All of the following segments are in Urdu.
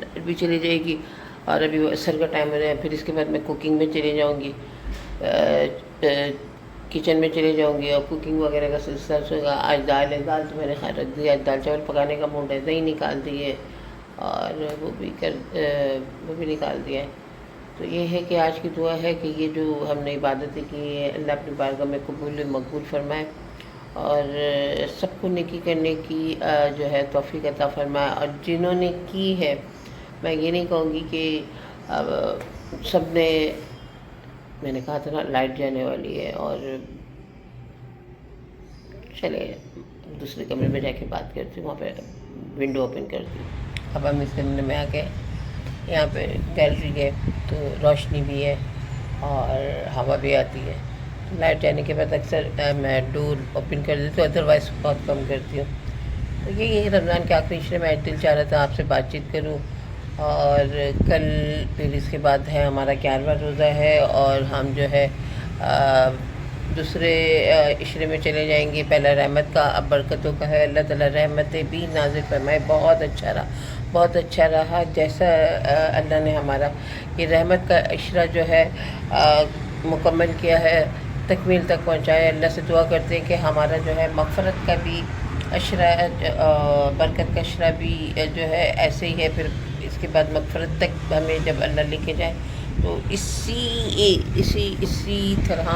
لائٹ بھی چلی جائے گی اور ابھی وہ عصر کا ٹائم ہو رہا ہے. پھر اس کے بعد میں کوکنگ میں چلی جاؤں گی, کچن میں چلی جاؤں گی اور کوکنگ وغیرہ کا سلسلہ ہوگا. آج دال ہے, دال تو میں نے خیر رکھ دی, آج دال چاول پکانے کا موڈ ہے, دہی نکال دی ہے اور وہ بھی نکال دیا ہے. تو یہ ہے کہ آج کی دعا ہے کہ یہ جو ہم نے عبادتیں کی ہیں اللہ اپنی بارگاہ میں قبول مقبول فرمائے اور سب کو نیکی کرنے کی جو ہے توفیق عطا فرمائے. اور جنہوں نے کی ہے, میں یہ نہیں کہوں گی کہ سب نے, میں نے کہا تھا نا لائٹ جانے والی ہے اور چلے دوسرے کمرے میں جا کے بات کرتی ہوں, وہاں پہ ونڈو اوپن کرتی ہوں. اب ہم اس کمرے میں آ کے یہاں پہ گیلری ہے تو روشنی بھی ہے اور ہوا بھی آتی ہے. لائٹ جانے کے بعد اکثر میں ڈور اوپن کر دیتی ہوں, ادروائز بہت کم کرتی ہوں. تو یہی رمضان کے آخری عشرے میں دل چاہ رہا تھا آپ سے بات چیت کروں. اور کل پھر اس کے بعد ہے ہمارا 11واں روزہ ہے اور ہم جو ہے دوسرے عشرے میں چلے جائیں گے. پہلا رحمت کا, اب برکتوں کا ہے. اللہ تعالیٰ رحمتیں بھی نازل فرمائے. بہت اچھا رہا جیسا اللہ نے ہمارا یہ رحمت کا عشرہ جو ہے مکمل کیا ہے, تکمیل تک پہنچایا. اللہ سے دعا کرتے ہیں کہ ہمارا جو ہے مغفرت کا بھی عشرہ, برکت کا عشرہ بھی جو ہے ایسے ہی ہے. پھر اس کے بعد مغفرت تک ہمیں جب اللہ لے کے جائے تو اسی طرح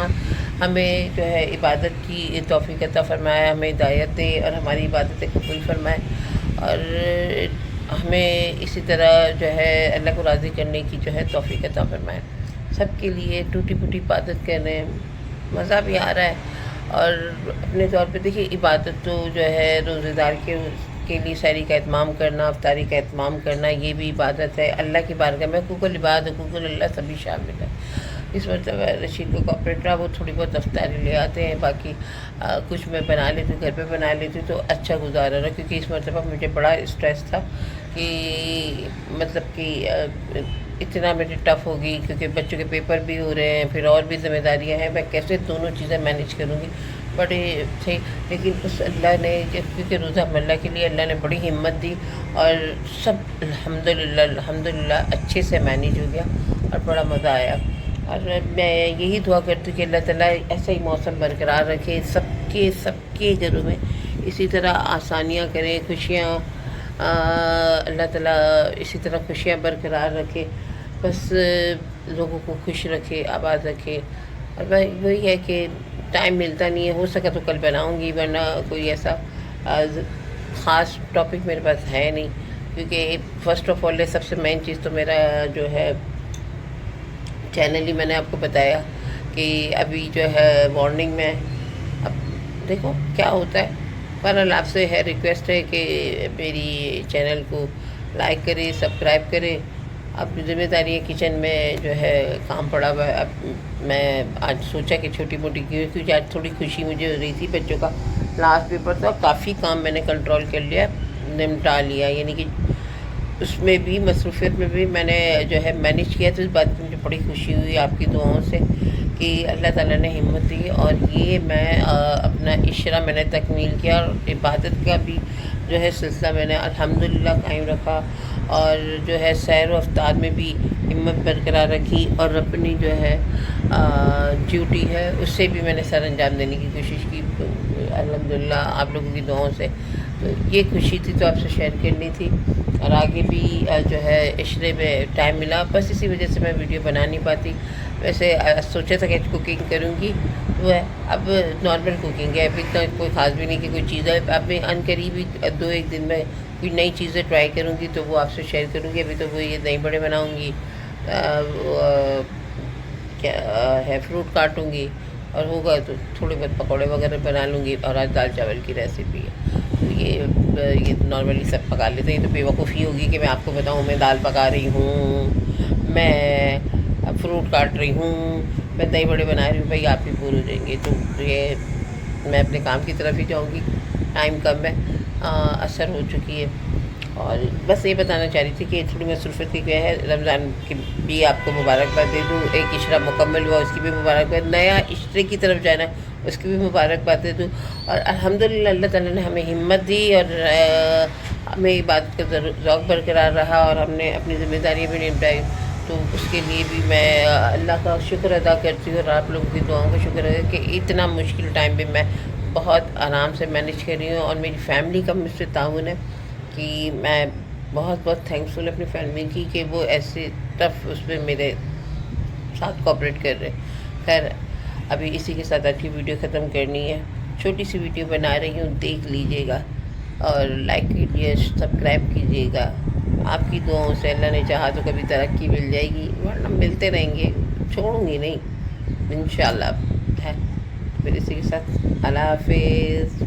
ہمیں جو ہے عبادت کی توفیق عطا فرمائے, ہمیں ہدایت دے اور ہماری عبادتیں قبول فرمائے اور ہمیں اسی طرح جو ہے اللہ کو راضی کرنے کی جو ہے توفیق عطا فرمائے. سب کے لیے ٹوٹی پھوٹی عبادت کر رہے ہیں, مزہ بھی آ رہا ہے. اور اپنے طور پہ دیکھیے عبادت تو جو ہے روزے دار کے لیے سحری کا اہتمام کرنا, افطاری کا اہتمام کرنا, یہ بھی عبادت ہے. اللہ کی بارگاہ میں حقوق العباد, حقوق اللہ سبھی شامل ہے. اس مرتبہ رشید کو کوآپریٹ رہا, وہ تھوڑی بہت افطاری لے آتے ہیں, باقی کچھ میں بنا لیتی ہوں, گھر پہ بنا لیتی ہوں تو اچھا گزارا رہا. کیونکہ اس مرتبہ مجھے بڑا اسٹریس تھا کہ مطلب کہ اتنا میری ٹف ہوگی کیونکہ بچوں کے پیپر بھی ہو رہے ہیں, پھر اور بھی ذمہ داریاں ہیں, میں کیسے دونوں چیزیں مینیج کروں گی. بڑے تھے لیکن اس اللہ نے, کیونکہ روزہ ہم اللہ کے لیے, اللہ نے بڑی ہمت دی اور سب الحمدللہ اچھے سے مینیج ہو گیا اور بڑا مزہ آیا. اور میں یہی دعا کرتی ہوں کہ اللہ تعالیٰ ایسا ہی موسم برقرار رکھے سب کے گھروں میں, اسی طرح آسانیاں کریں, خوشیاں اللہ تعالیٰ اسی طرح خوشیاں برقرار رکھے, بس لوگوں کو خوش رکھے, آباد رکھے. اور وہی ہے کہ ٹائم ملتا نہیں ہے, ہو سکا تو کل بناؤں گی, ورنہ کوئی ایسا خاص ٹاپک میرے پاس ہے نہیں. کیونکہ فرسٹ آف آل سب سے مین چیز تو میرا جو ہے چینل ہی میں نے آپ کو بتایا کہ ابھی جو ہے وارننگ میں, اب دیکھو کیا ہوتا ہے. بہرحال آپ سے ہے ریکویسٹ ہے کہ میری چینل کو لائک کرے, سبسکرائب کرے. اب ذمہ داری ہے کچن میں جو ہے کام پڑا ہوا ہے. اب میں آج سوچا کہ چھوٹی موٹی کیونکہ آج تھوڑی خوشی مجھے ہو رہی تھی, بچوں کا لاسٹ پیپر تھا, کافی کام میں نے کنٹرول کر لیا, نمٹا لیا, یعنی کہ اس میں بھی مصروفیت میں بھی میں نے جو ہے مینیج کیا. تو اس بات کی مجھے بڑی خوشی ہوئی آپ کی دعاؤں سے کہ اللہ تعالیٰ نے ہمت دی اور یہ میں اپنا عشرہ میں نے تکمیل کیا. اور عبادت کا بھی جو ہے سلسلہ میں نے الحمدللہ قائم رکھا اور جو ہے سیر و افطار میں بھی ہمت برقرار رکھی اور اپنی جو ہے ڈیوٹی ہے اس سے بھی میں نے سر انجام دینے کی کوشش کی الحمدللہ آپ لوگوں کی دعاؤں سے. تو یہ خوشی تھی تو آپ سے شیئر کرنی تھی. اور آگے بھی جو ہے عشرے میں ٹائم ملا, بس اسی وجہ سے میں ویڈیو بنا نہیں پاتی. ویسے سوچا تھا کہ کوکنگ کروں گی, وہ ہے اب نارمل کوکنگ ہے, ابھی تک کوئی خاص بھی نہیں کہ کوئی چیز ہے. اب میں ان قریب ہی 2-1 دن میں کوئی نئی چیزیں ٹرائی کروں گی تو وہ آپ سے شیئر کروں گی. ابھی تو وہ یہ دہی بڑے بناؤں گی, کیا ہے فروٹ کاٹوں گی, اور ہوگا تو تھوڑے بہت پکوڑے وغیرہ بنا لوں گی. اور آج دال چاول کی ریسیپی ہے تو یہ نارملی سب پکا لیتے ہیں. تو بیوقوفی ہوگی کہ میں آپ کو بتاؤں میں دال پکا رہی ہوں, میں فروٹ کاٹ رہی ہوں, میں دہی بڑے بنا رہی ہوں. بھائی آپ بھی بور ہو جائیں گے. تو یہ میں اپنے کام کی طرف ہی جاؤں گی, ٹائم کم ہے, اثر ہو چکی ہے. اور بس یہ بتانا چاہ رہی تھی کہ تھوڑی مصروفیت کی کیا ہے. رمضان کی بھی آپ کو مبارکباد دے دوں, ایک عشرہ مکمل ہوا اس کی بھی مبارکباد, نیا عشرے کی طرف جانا اس کی بھی مبارکباد دے دوں. اور الحمدللہ اللہ تعالیٰ نے ہمیں ہمت دی اور ہمیں عبادت کا ذوق برقرار رہا اور ہم نے اپنی ذمہ داریاں بھی نبھائی، تو اس کے لیے بھی میں اللہ کا شکر ادا کرتی ہوں اور آپ لوگوں کی دعاؤں کا شکر ہے کہ اتنا مشکل ٹائم بھی میں بہت آرام سے مینیج کر رہی ہوں، اور میری فیملی کا مجھ سے تعاون ہے کہ میں بہت بہت تھینکس فل اپنی فیملی کی کہ وہ ایسے ٹف اس میں میرے ساتھ کوآپریٹ کر رہے۔ خیر ابھی اسی کے ساتھ آج کی ویڈیو ختم کرنی ہے، چھوٹی سی ویڈیو بنا رہی ہوں، دیکھ لیجیے گا اور لائک کیجیے، سبسکرائب کیجیے گا۔ آپ کی دعاؤں سے اللہ نے چاہا تو کبھی ترقی مل جائے گی، ورنہ ملتے رہیں گے، چھوڑوں گی نہیں انشاءاللہ ہے۔ پھر اسی کے ساتھ اللہ حافظ۔